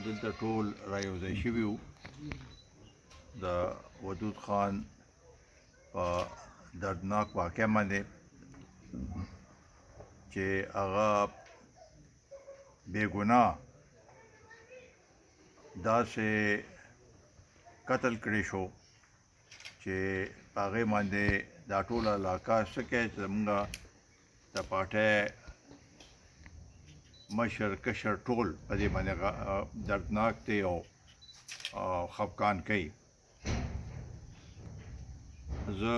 دلته ټول رايوځای شوي وو د ودود خان په دردناک واقع باندې چې هغه بېګناه داسې قتل کړی شو چې په هغې باندې دا ټوله علاقه څه کوي چې زمونږ د پارټۍ مشر کشر ټول په دې باندې دردناک دی او خفګان کوي. زه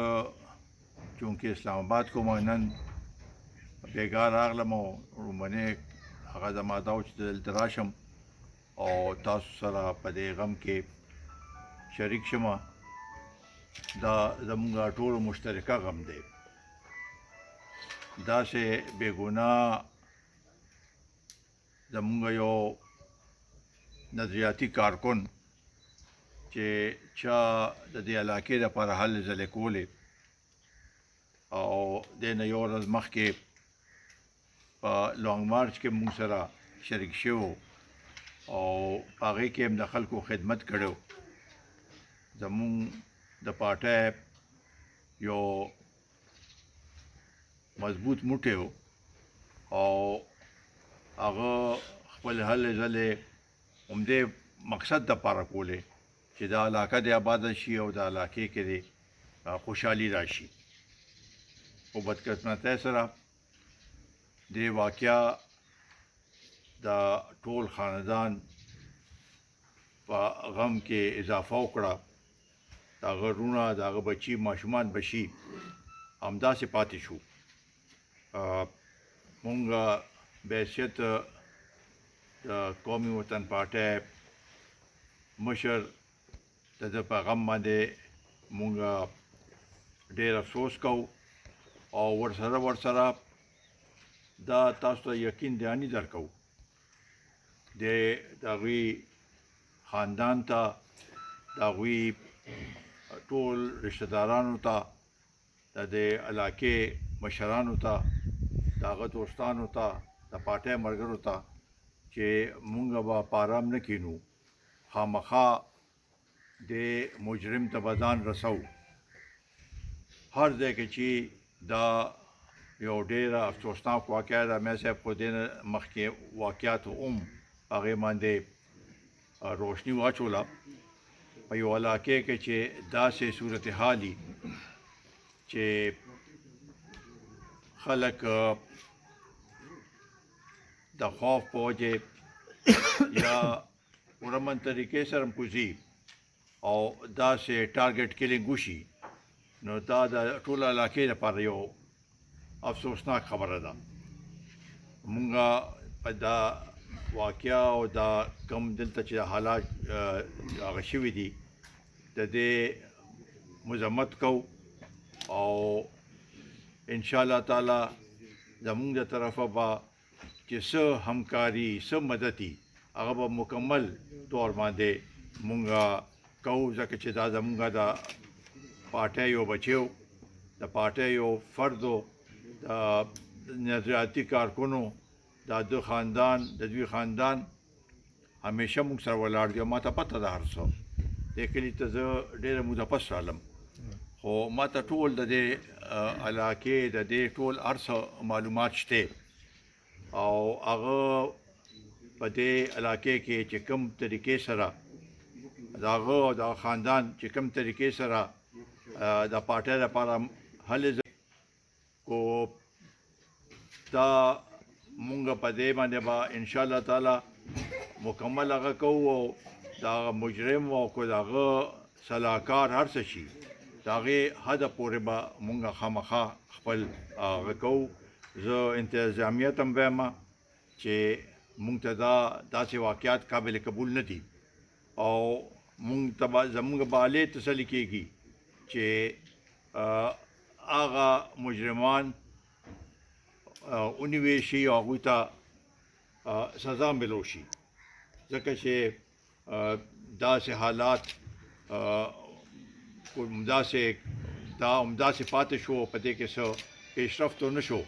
چونکې اسلام آباد کوم نن بېګا راغلم او لومړنی هغه زما دا و چې دلته راشم او تاسو سره په دې غم کې شریک شم. دا زمونږ ټولو مشترکه غم دی. داسې بېګناه زمونږ یو نظریاتي کارکن چې چا د دې علاقې دپاره هلې ځلې کولې او دې نه یو ورځ مخکې په لانګ مارچ کې موږ سره شریک شوي او په هغې کې هم د خلکو خدمت کړی. زمونږ د پارټۍ یو مضبوط موټی و او هغه خپل هلې ځلې همدې مقصد دپاره کولې چې دا علاقه دې آباده شي او د علاقې کې دې خوشحالي راشي. خو بدقسمتۍ سره دې واقعه د ټول خاندان په غم کې اضافه وکړه. د هغه وروڼه د هغه بچي ماشومان بچي همداسې پاتې شو. مونږ بحیثیت د قومي وطن پارټۍ مشر د ده په غم باندې مونږ ډېر افسوس کوو او ورسره دا تاسو ته یقین دهاني درکوو د هغوی خاندان ته د هغوی ټول رشته دارانو ته د دې علاقې مشرانو ته د هغه دوستانو ته د پارټۍ ملګرو ته چې مونږ به په ارام نه کینو. خامخا دې مجرم ته به ځان رسوو. هر ځای کې چې دا یو ډېره افسوسناک واقعه ده. میا صاحب خو دې نه مخکې واقعاتو هم هغې باندې روشني واچوله. په یو علاقې کې چې داسې صورتحال وي چې خلک د خوف په وجې یا ورمن طریقې سره هم کوځي او داسې ټارګټ کلینګ وشي، نو دا د ټول علاقې لپاره یو افسوسناک خبره ده. مونږ په دا واقعه او دا کم دلته چې حالات هغه شوي دي د دې مذمت کوو او انشاءالله تعالی زمونږ د طرفه به چې څه همکاري څه مدد وي هغه به مکمل طور باندې مونږ کوو، ځکه چې دا زمونږ د پارټۍ یو بچی و، د پارټۍ یو فرد و، د نظریاتي کارکنو د ده خاندان د دوی خاندان همیشه موږ سره ولاړ دي. او ما ته پته ده هر څه. دې کلي ته زه ډېره موده پس رالم خو ما ته ټول د دې علاقې د دې ټول هر څه معلومات شته او هغه په دې علاقې کې چې کوم طریقې سره د هغه او د خاندان چې کوم طریقې سره د پارټۍ لپاره هلې کو دا مونږ په دې باندې به انشاءالله تعالی مکمل هغه کوو او د هغه مجرم او که د هغه صلاحکار هر څه شي د هغې حده پورې به مونږ خامخا خپل هغه کوو. زه انتظامیه ته هم وایم چې مونږ ته داسې واقعات قابل قبول نه دي او مونږ ته به زمونږ به عالی تسلي کېږي چې هغه مجرمان ونیول شي او هغوی ته سزا ملو شي، ځکه چې داسې حالات همداسې پاتې شو او په دې کې څه پیشرفت ونه شو.